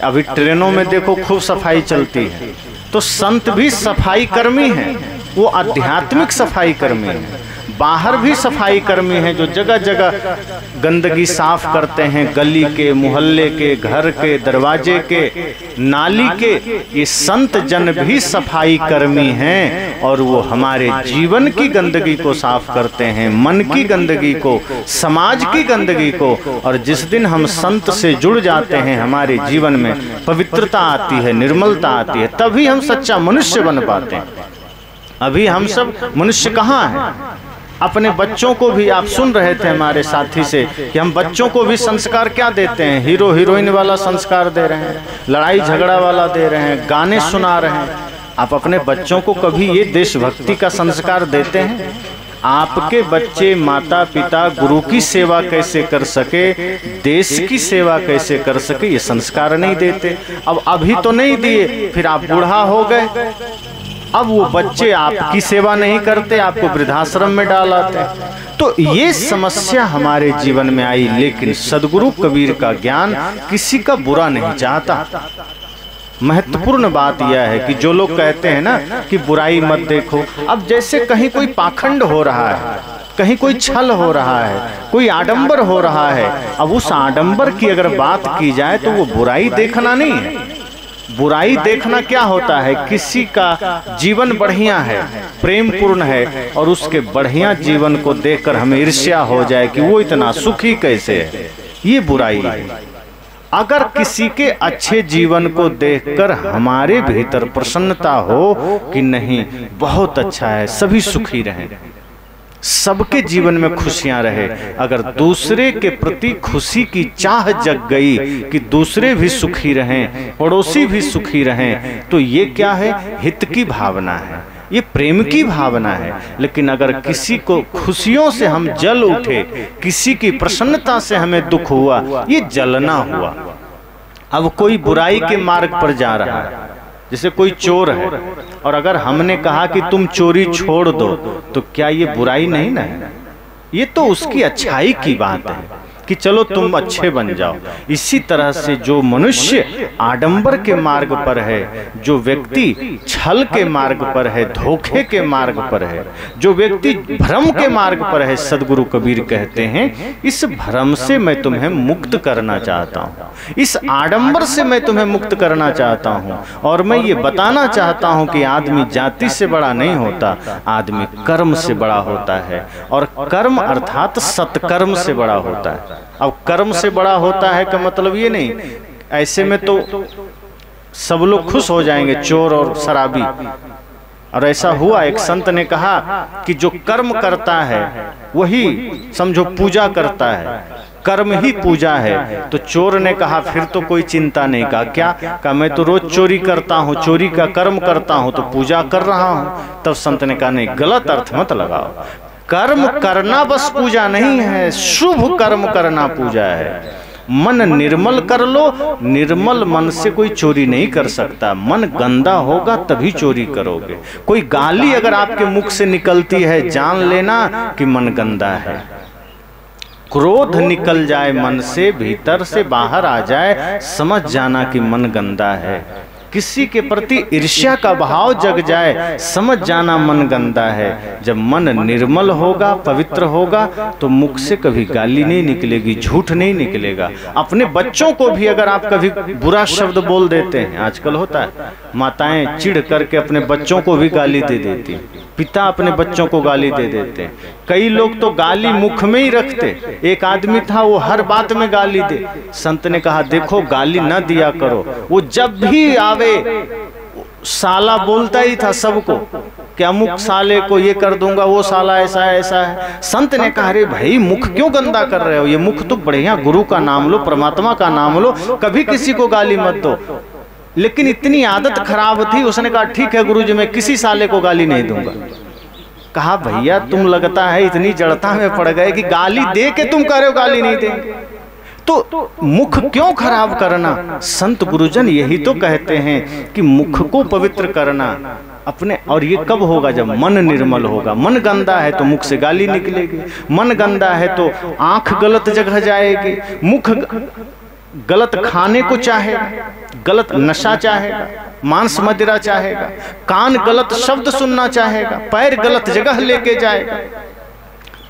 अभी ट्रेनों में देखो खूब सफाई चलती है, तो संत भी सफाई कर्मी हैं, वो आध्यात्मिक सफाई कर्मी हैं। बाहर भी सफाई कर्मी हैं जो जगह जगह गंदगी साफ करते हैं, गली के, मोहल्ले के, घर के, दरवाजे के, नाली के। ये संत जन भी सफाई कर्मी हैं और वो हमारे जीवन की गंदगी को साफ करते हैं, मन की गंदगी को, समाज की गंदगी को। और जिस दिन हम संत से जुड़ जाते हैं, हमारे जीवन में पवित्रता आती है, निर्मलता आती है, तभी हम सच्चा मनुष्य बन पाते हैं। अभी हम सब मनुष्य कहाँ हैं? अपने बच्चों को भी, आप सुन रहे थे हमारे साथी से कि हम बच्चों को भी संस्कार क्या देते हैं, हीरो हीरोइन वाला संस्कार दे रहे हैं, लड़ाई झगड़ा वाला दे रहे हैं, गाने सुना रहे हैं। आप अपने बच्चों को कभी ये देशभक्ति का संस्कार देते हैं? आपके बच्चे माता पिता गुरु की सेवा कैसे कर सके, देश की सेवा कैसे कर सके, ये संस्कार नहीं देते। अब अभी तो नहीं दिए, फिर आप बूढ़ा हो गए, अब वो बच्चे आपकी सेवा नहीं करते, आपको वृद्धाश्रम में डालाते। तो ये समस्या हमारे जीवन में आई। लेकिन सदगुरु कबीर का ज्ञान किसी का बुरा नहीं चाहता। महत्वपूर्ण बात यह है कि जो लोग कहते हैं ना कि बुराई मत देखो, अब जैसे कहीं कोई पाखंड हो रहा है, कहीं कोई छल हो रहा है, कोई आडंबर हो रहा है, अब उस आडंबर की अगर बात की जाए तो वो बुराई देखना नहीं है। बुराई देखना क्या होता है? किसी का जीवन बढ़िया है, प्रेम पूर्ण है, और उसके बढ़िया जीवन को देखकर हमें ईर्ष्या हो जाए कि वो इतना सुखी कैसे है, ये बुराई है। अगर किसी के अच्छे जीवन को देखकर हमारे भीतर प्रसन्नता हो कि नहीं बहुत अच्छा है, सभी सुखी रहें, सबके जीवन में खुशियां रहे, अगर दूसरे के प्रति खुशी की चाह जग गई कि दूसरे भी सुखी रहें, पड़ोसी भी सुखी रहें, तो ये क्या है? हित की भावना है, ये प्रेम की भावना है। लेकिन अगर किसी को खुशियों से हम जल उठे, किसी की प्रसन्नता से हमें दुख हुआ, ये जलना हुआ। अब कोई बुराई के मार्ग पर जा रहा है, जैसे कोई चोर है, और अगर हमने कहा कि तुम चोरी छोड़ दो, तो क्या ये बुराई नहीं ना है? ये तो उसकी अच्छाई की बात है कि चलो तुम अच्छे बन जाओ। इसी तरह से जो मनुष्य आडंबर के मार्ग पर है, जो व्यक्ति छल के मार्ग पर है, धोखे के मार्ग पर है, जो व्यक्ति भ्रम के मार्ग पर है, सदगुरु कबीर कहते हैं इस भ्रम से मैं तुम्हें मुक्त करना चाहता हूँ, इस आडंबर से मैं तुम्हें मुक्त करना चाहता हूँ। और मैं ये बताना चाहता हूँ कि आदमी जाति से बड़ा नहीं होता, आदमी कर्म से बड़ा होता है, और कर्म अर्थात सत्कर्म से बड़ा होता है। अब कर्म से बड़ा होता है का मतलब ये नहीं, ऐसे में तो सब लोग खुश हो जाएंगे, चोर और शराबी। और ऐसा हुआ, एक संत ने कहा कि जो कर्म करता है वही समझो पूजा करता है, कर्म ही पूजा है। तो चोर ने कहा फिर तो कोई चिंता नहीं। कहा मैं तो रोज चोरी करता हूँ, चोरी का कर्म करता हूँ, तो पूजा कर रहा हूँ। तब संत ने कहा नहीं, गलत अर्थ मत लगाओ, कर्म करना बस पूजा नहीं है, शुभ कर्म करना पूजा है। मन निर्मल कर लो। निर्मल मन से कोई चोरी नहीं कर सकता। मन गंदा होगा तभी चोरी करोगे। कोई गाली अगर आपके मुख से निकलती है, जान लेना कि मन गंदा है। क्रोध निकल जाए मन से, भीतर से बाहर आ जाए, समझ जाना कि मन गंदा है। किसी के प्रति ईर्ष्या का भाव जग जाए, समझ जाना मन गंदा है। जब मन निर्मल होगा, पवित्र होगा, तो मुख से कभी गाली नहीं निकलेगी, झूठ नहीं निकलेगा। अपने बच्चों को भी अगर आप कभी बुरा शब्द बोल देते हैं, आजकल होता है, माताएं चिढ़ करके अपने बच्चों को भी गाली दे देती, पिता अपने बच्चों को गाली दे देते। कई लोग तो गाली मुख में ही रखते। एक आदमी था, वो हर बात में गाली दे। संत ने कहा देखो गाली न दिया करो। वो जब भी आवे साला बोलता ही था सबको, क्या मुख साले को ये कर दूंगा, वो साला ऐसा ऐसा है। संत ने कहा अरे भाई मुख क्यों गंदा कर रहे हो, ये मुख तो बढ़िया गुरु का नाम लो, परमात्मा का नाम लो, कभी किसी को गाली मत दो। लेकिन इतनी आदत खराब थी, उसने कहा ठीक है गुरुजी मैं किसी साले को गाली नहीं दूंगा। कहा भैया तुम लगता है इतनी जड़ता में पड़ गए कि गाली दे के तुम कह रहे हो गाली नहीं देंगे, तो मुख क्यों खराब करना। संत गुरुजन यही तो कहते हैं कि मुख को पवित्र करना अपने। और ये कब होगा, जब मन निर्मल होगा। मन गंदा है तो मुख से गाली निकलेगी, मन गंदा है तो आंख गलत जगह जाएगी, मुख गलत खाने को चाहेगा, गलत नशा चाहेगा, मांस मदिरा चाहेगा, कान गलत शब्द सुनना चाहेगा, पैर गलत जगह लेके जाएगा।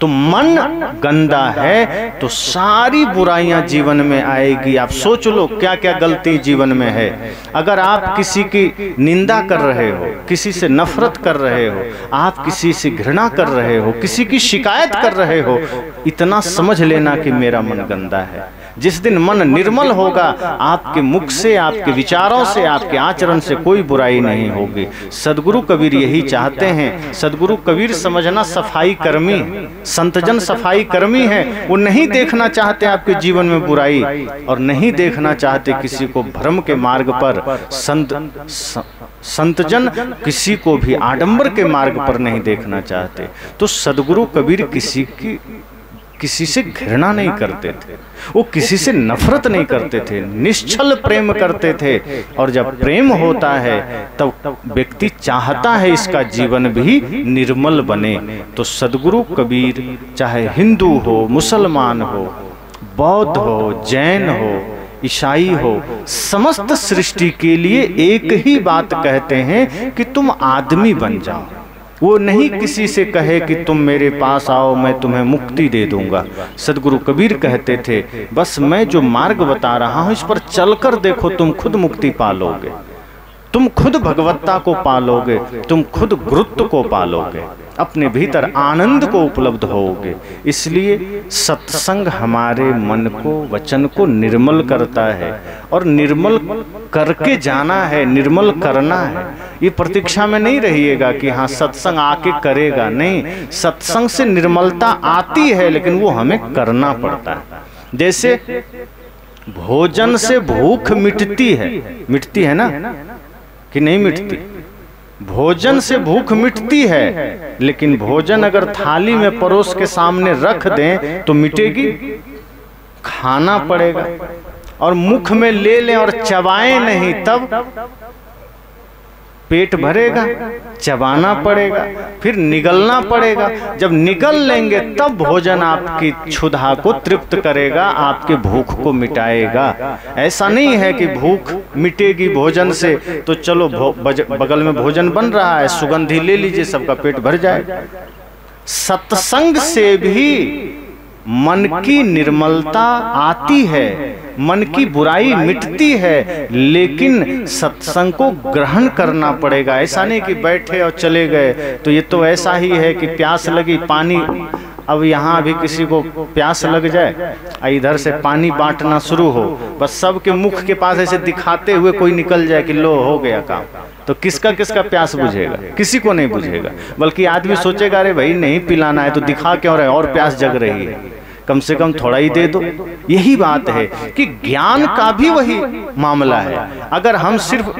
तो मन गंदा है तो सारी बुराइयां जीवन में आएगी। आप सोच लो क्या क्या गलती जीवन में है। अगर आप किसी की निंदा कर रहे हो, किसी से नफरत कर रहे हो, आप किसी से घृणा कर रहे हो, किसी की शिकायत कर रहे हो, इतना समझ लेना कि मेरा मन गंदा है। जिस दिन मन निर्मल होगा, आपके मुख से, आपके विचारों से, आपके आचरण से कोई बुराई नहीं होगी। सदगुरु कबीर यही चाहते हैं। सदगुरु कबीर समझना सफाई कर्मी, संतजन सफाई कर्मी है। वो नहीं देखना चाहते आपके जीवन में बुराई, और नहीं देखना चाहते किसी को भ्रम के मार्ग पर। संतजन किसी को भी आडंबर के मार्ग पर नहीं देखना चाहते। तो सदगुरु कबीर किसी से घृणा नहीं करते थे, वो किसी से नफरत नहीं करते थे, निश्चल प्रेम करते थे। और जब प्रेम होता है तब व्यक्ति चाहता है इसका जीवन भी निर्मल बने। तो सदगुरु कबीर चाहे हिंदू हो, मुसलमान हो, बौद्ध हो, जैन हो, ईसाई हो, समस्त सृष्टि के लिए एक ही बात कहते हैं कि तुम आदमी बन जाओ। वो नहीं किसी से कहे कि तुम मेरे पास आओ मैं तुम्हें मुक्ति दे दूंगा। सदगुरु कबीर कहते थे बस मैं जो मार्ग बता रहा हूं इस पर चलकर देखो, तुम खुद मुक्ति पालोगे, तुम खुद भगवत्ता को पालोगे, तुम खुद गुरुत्व को पालोगे, अपने भीतर आनंद को उपलब्ध होगे। इसलिए सत्संग हमारे मन को, वचन को निर्मल करता है, और निर्मल करके जाना है, निर्मल करना है। ये प्रतीक्षा में नहीं रहिएगा कि हाँ सत्संग आके करेगा, नहीं, सत्संग से निर्मलता आती है लेकिन वो हमें करना पड़ता है। जैसे भोजन से भूख मिटती है ना कि नहीं मिटती? भोजन से भूख मिटती है, लेकिन भोजन अगर थाली में परोस के सामने रख दें तो मिटेगी? खाना पड़ेगा, और मुख में ले लें और चबाएं नहीं तब पेट भरेगा? चबाना पड़ेगा, फिर निगलना पड़ेगा। जब निगल लेंगे तब भोजन आपकी क्षुधा को तृप्त करेगा, आपके भूख को मिटाएगा। ऐसा नहीं है कि भूख मिटेगी भोजन से तो चलो बगल में भोजन बन रहा है, सुगंधी ले लीजिए, सबका पेट भर जाएगा। सत्संग से भी मन की निर्मलता आती है, मन की बुराई मिटती है, लेकिन सत्संग को ग्रहण करना पड़ेगा। ऐसा नहीं कि बैठे और चले गए। तो ये तो ऐसा ही है कि प्यास लगी, पानी, अब यहाँ भी किसी को प्यास लग जाए, इधर से पानी बांटना शुरू हो, बस सबके मुख के पास ऐसे दिखाते हुए कोई निकल जाए कि लो हो गया काम, तो किसका किसका प्यास बुझेगा? किसी को नहीं बुझेगा। बल्कि आदमी सोचेगा अरे भाई नहीं पिलाना है तो दिखा क्यों रहे, और प्यास जग रही है, कम से कम थोड़ा ही दे दो। यही बात है कि ज्ञान का भी वही मामला है। अगर हम सिर्फ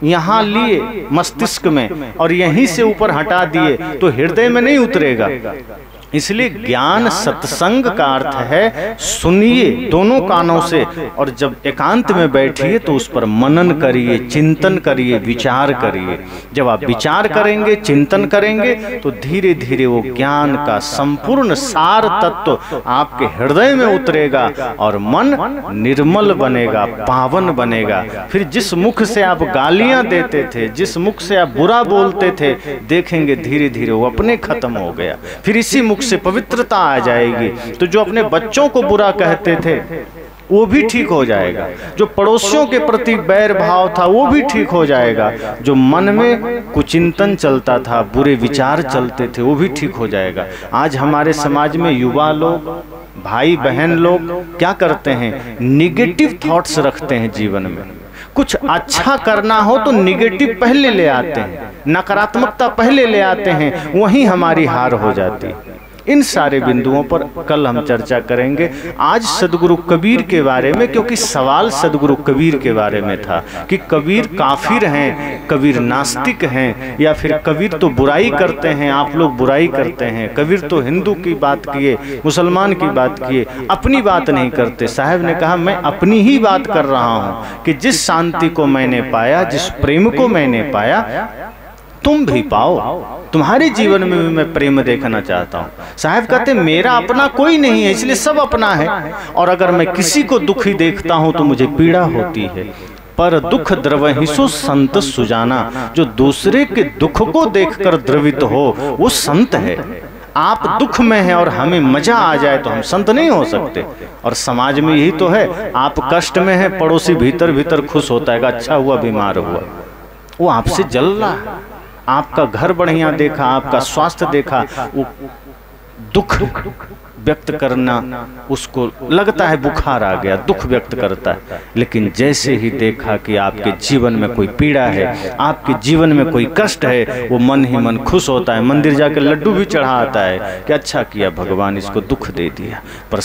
यहाँ लिए मस्तिष्क में और यहीं से ऊपर हटा दिए तो हृदय में नहीं उतरेगा। इसलिए ज्ञान सत्संग का अर्थ है सुनिए दोनों कानों से, और जब एकांत में बैठिए तो उस पर मनन करिए, चिंतन करिए, विचार करिए। जब आप विचार करेंगे, चिंतन करेंगे तो धीरे धीरे वो ज्ञान का संपूर्ण सार तत्व आपके हृदय में उतरेगा और मन निर्मल बनेगा, पावन बनेगा। फिर जिस मुख से आप गालियां देते थे, जिस मुख से आप बुरा बोलते थे, देखेंगे धीरे धीरे वो अपने खत्म हो गया। फिर इसी मुख से पवित्रता आ जाएगी। तो जो अपने बच्चों को बुरा कहते थे वो भी ठीक हो जाएगा, जो पड़ोसियों के प्रति बैर भाव था वो भी ठीक हो जाएगा, जो मन में कुचिंतन चलता था, बुरे विचार चलते थे वो भी ठीक हो जाएगा। आज हमारे समाज में युवा लोग, भाई बहन लोग क्या करते हैं, निगेटिव थॉट्स रखते हैं जीवन में। कुछ अच्छा करना हो तो निगेटिव पहले ले आते हैं, नकारात्मकता पहले ले आते हैं, वहीं हमारी हार हो जाती है। इन सारे बिंदुओं पर कल हम चर्चा करेंगे। आज सदगुरु कबीर के बारे में, क्योंकि सवाल सदगुरु कबीर के बारे में था कि कबीर काफिर हैं, कबीर नास्तिक हैं, या फिर कबीर तो बुराई करते हैं, आप लोग बुराई करते हैं। कबीर तो हिंदू की बात किए, मुसलमान की बात किए, अपनी बात नहीं करते। साहब ने कहा मैं अपनी ही बात कर रहा हूं कि जिस शांति को मैंने पाया, जिस प्रेम को मैंने पाया, तुम भी पाओ। तुम्हारे जीवन में भी मैं प्रेम देखना चाहता हूँ। साहब कहते मेरा अपना कोई नहीं है, इसलिए सब अपना है, और अगर मैं किसी को दुखी देखता हूँ तो मुझे पीड़ा होती है। पर दुख द्रवहिसो संत सुजाना, जो दूसरे के दुख को देखकर द्रवित हो वो संत है। आप दुख में हैं और हमें मजा आ जाए तो हम संत नहीं हो सकते। और समाज में यही तो है, आप कष्ट में हैं, पड़ोसी भीतर भीतर खुश होता है, अच्छा हुआ बीमार हुआ, वो आपसे जल रहा है। आपका घर बढ़िया देखा, आपका स्वास्थ्य देखा, वो दुख व्यक्त करना उसको लगता है बुखार आ गया, दुख व्यक्त करता है। लेकिन जैसे ही देखा कि आपके जीवन में कोई पीड़ा है, आपके जीवन में कोई कष्ट है, वो मन ही मन खुश होता है, मंदिर जाकर लड्डू भी चढ़ा आता है कि अच्छा किया भगवान, इसको दुख दे दिया। पर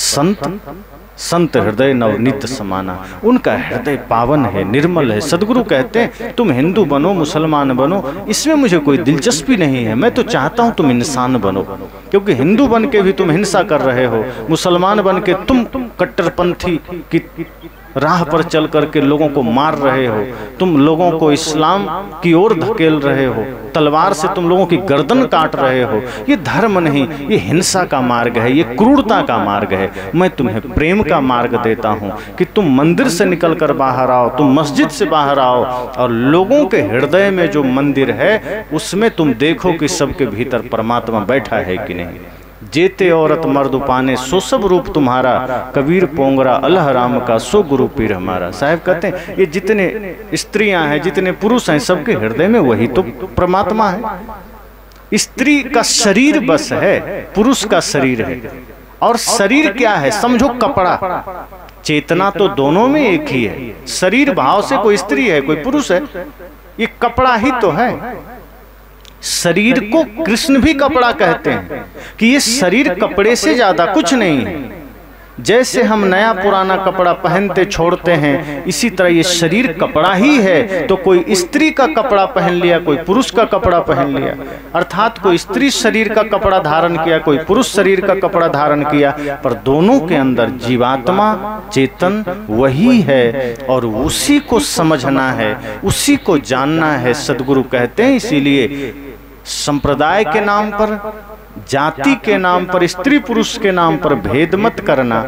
संत हृदय नवनीत समाना, उनका हृदय पावन है, निर्मल है। सदगुरु कहते हैं तुम हिंदू बनो, मुसलमान बनो, इसमें मुझे कोई दिलचस्पी नहीं है, मैं तो चाहता हूं तुम इंसान बनो। क्योंकि हिंदू बन के भी तुम हिंसा कर रहे हो, मुसलमान बन के तुम कट्टरपंथी की राह पर चल करके लोगों को मार रहे हो, तुम लोगों को इस्लाम की ओर धकेल रहे हो, तलवार से तुम लोगों की गर्दन काट रहे हो। ये धर्म नहीं, ये हिंसा का मार्ग है, ये क्रूरता का मार्ग है। मैं तुम्हें प्रेम का मार्ग देता हूँ कि तुम मंदिर से निकल कर बाहर आओ, तुम मस्जिद से बाहर आओ, और लोगों के हृदय में जो मंदिर है उसमें तुम देखो कि सबके भीतर परमात्मा बैठा है कि नहीं। जेते औरत मर्द पाने सो सब रूप तुम्हारा, कबीर पोंगरा अल्लाह राम का सो गुरु पीर हमारा। साहब कहते हैं ये जितने स्त्रियां हैं, जितने पुरुष हैं, सबके हृदय में वही तो परमात्मा है। स्त्री का शरीर बस है, पुरुष का शरीर है। और शरीर क्या है, समझो कपड़ा, चेतना तो दोनों में एक ही है। शरीर भाव से कोई स्त्री है, कोई पुरुष है, ये कपड़ा ही तो है। शरीर को कृष्ण भी कपड़ा कहते हैं कि ये शरीर कपड़े से ज्यादा कुछ नहीं है। जैसे हम नया पुराना कपड़ा पहनते छोड़ते हैं, इसी तरह ये शरीर कपड़ा ही है। तो कोई स्त्री का कपड़ा पहन लिया, कोई पुरुष का कपड़ा पहन लिया, अर्थात कोई स्त्री शरीर का कपड़ा धारण किया, कोई पुरुष शरीर का कपड़ा धारण किया, पर दोनों के अंदर जीवात्मा चेतन वही है, और उसी को समझना है, उसी को जानना है। सदगुरु कहते हैं इसीलिए संप्रदाय के नाम पर, जाति के नाम पर, स्त्री पुरुष के नाम पर भेद मत करना,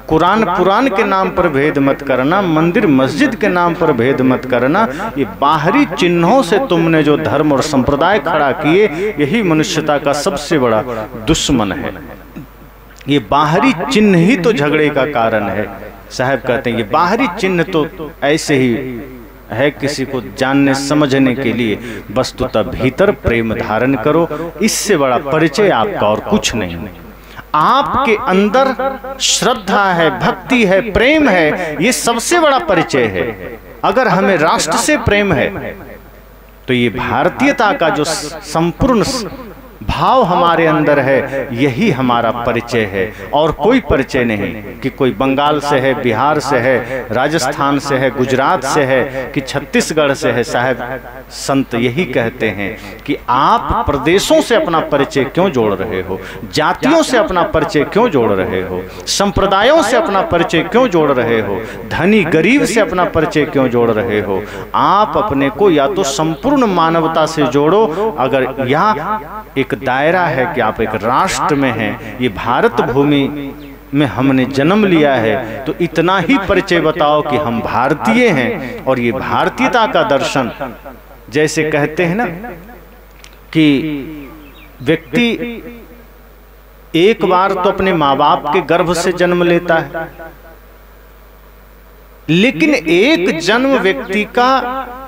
कुरान पुराण के नाम पर भेद मत करना, मंदिर मस्जिद के नाम पर भेद मत करना। ये बाहरी चिन्हों से तुमने जो धर्म और संप्रदाय खड़ा किए, यही मनुष्यता का सबसे बड़ा दुश्मन है। ये बाहरी चिन्ह ही तो झगड़े का कारण है। साहब कहते हैं ये बाहरी चिन्ह तो ऐसे ही है किसी को जानने समझने के लिए, वस्तुतः भीतर प्रेम धारण करो। इससे बड़ा परिचय आपका और कुछ नहीं। आपके अंदर श्रद्धा है, भक्ति है, प्रेम है, ये सबसे बड़ा परिचय है। अगर हमें राष्ट्र से प्रेम है तो ये भारतीयता का जो संपूर्ण भाव हमारे अंदर है, यही हमारा परिचय है और कोई परिचय नहीं कि कोई बंगाल से है, बिहार से है, राजस्थान से है, गुजरात से है कि छत्तीसगढ़ से है। साहब संत यही कहते हैं कि आप प्रदेशों से अपना परिचय क्यों जोड़ रहे हो, जातियों से अपना परिचय क्यों जोड़ रहे हो, संप्रदायों से अपना परिचय क्यों जोड़ रहे हो, धनी गरीब से अपना परिचय क्यों जोड़ रहे हो। आप अपने को या तो संपूर्ण मानवता से जोड़ो, अगर यह एक दायरा है कि आप एक राष्ट्र में हैं, ये भारत भूमि में हमने जन्म लिया है, तो इतना ही परिचय बताओ कि हम भारतीय हैं। और ये भारतीयता का दर्शन, जैसे कहते हैं ना कि व्यक्ति एक बार तो अपने माँ बाप के गर्भ से जन्म लेता है, लेकिन एक जन्म व्यक्ति का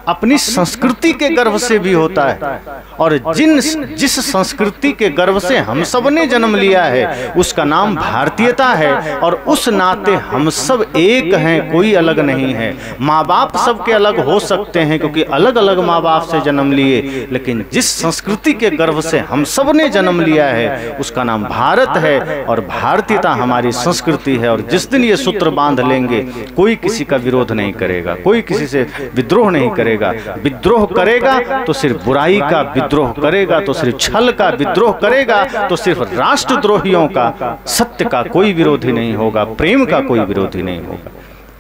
अपनी संस्कृति के गर्भ से भी होता है। और जिस संस्कृति के गर्भ से हम सब ने जन्म लिया है उसका नाम भारतीयता है, और उस नाते हम सब एक हैं, कोई अलग नहीं है। माँ बाप सबके अलग हो सकते हैं क्योंकि अलग अलग माँ बाप से जन्म लिए, लेकिन जिस संस्कृति के गर्भ से हम सब ने जन्म लिया है उसका नाम भारत है, और भारतीयता हमारी संस्कृति है। और जिस दिन ये सूत्र बांध लेंगे, कोई किसी का विरोध नहीं करेगा, कोई किसी से विद्रोह नहीं करेगा। विद्रोह करेगा तो सिर्फ बुराई का विद्रोह करेगा, तो सिर्फ छल का विद्रोह करेगा, तो सिर्फ राष्ट्रद्रोहियों का। सत्य का कोई विरोधी नहीं होगा, प्रेम का कोई विरोधी नहीं होगा।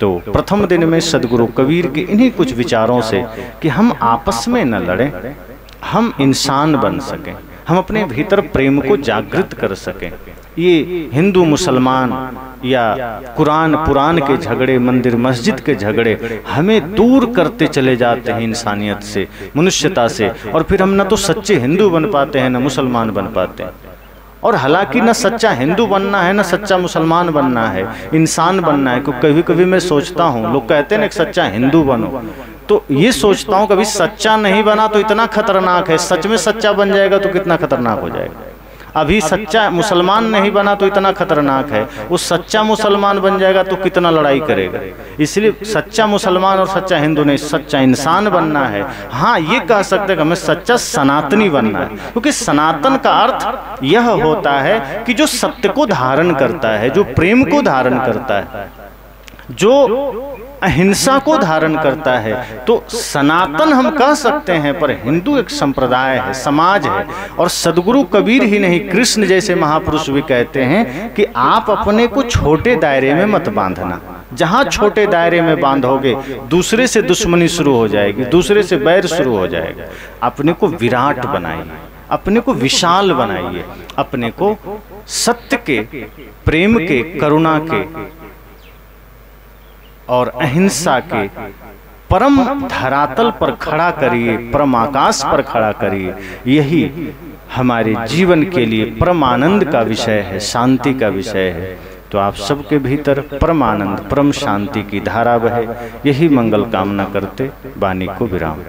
तो प्रथम दिन में सदगुरु कबीर के इन्हीं कुछ विचारों से कि हम आपस में न लड़ें, हम इंसान बन सकें, हम अपने भीतर प्रेम को जागृत कर सकें। ये हिंदू मुसलमान या कुरान पुराण के झगड़े, मंदिर मस्जिद के झगड़े हमें दूर करते चले जाते हैं इंसानियत से, मनुष्यता से, और फिर हम न तो सच्चे हिंदू बन पाते हैं न मुसलमान बन पाते हैं। और हालांकि न सच्चा हिंदू बनना है न सच्चा मुसलमान बनना है, इंसान बनना है। क्योंकि कभी कभी मैं सोचता हूँ, लोग कहते हैं ना सच्चा हिंदू बनो, तो ये सोचता हूँ कभी सच्चा नहीं बना तो इतना खतरनाक है, सच में सच्चा बन जाएगा तो कितना खतरनाक हो जाएगा। अभी सच्चा मुसलमान नहीं बना तो इतना खतरनाक है, वो सच्चा मुसलमान बन जाएगा तो कितना लड़ाई करेगा। इसलिए सच्चा मुसलमान और सच्चा हिंदू नहीं, सच्चा इंसान बनना है। हाँ, ये कह सकते हैं कि हमें सच्चा सनातनी बनना है, क्योंकि सनातन का अर्थ यह होता है कि जो सत्य को धारण करता है, जो प्रेम को धारण करता है, जो अहिंसा को धारण करता है। तो सनातन हम कह सकते हैं, पर हिंदू एक संप्रदाय है, समाज है। और सदगुरु कबीर ही नहीं, कृष्ण जैसे महापुरुष भी कहते हैं कि आप अपने को छोटे दायरे में मत बांधना। जहां छोटे दायरे में बांधोगे दूसरे से दुश्मनी शुरू हो जाएगी, दूसरे से बैर शुरू हो जाएगा। अपने को विराट बनाइए, अपने को विशाल बनाइए, अपने को सत्य के, प्रेम के, करुणा के और अहिंसा के परम धरातल पर खड़ा करिए, परम आकाश पर खड़ा करिए। यही हमारे जीवन के लिए परम आनंद का विषय है, शांति का विषय है। तो आप सबके भीतर परम आनंद, परम शांति की धारा बहे, यही मंगल कामना करते वाणी को विराम।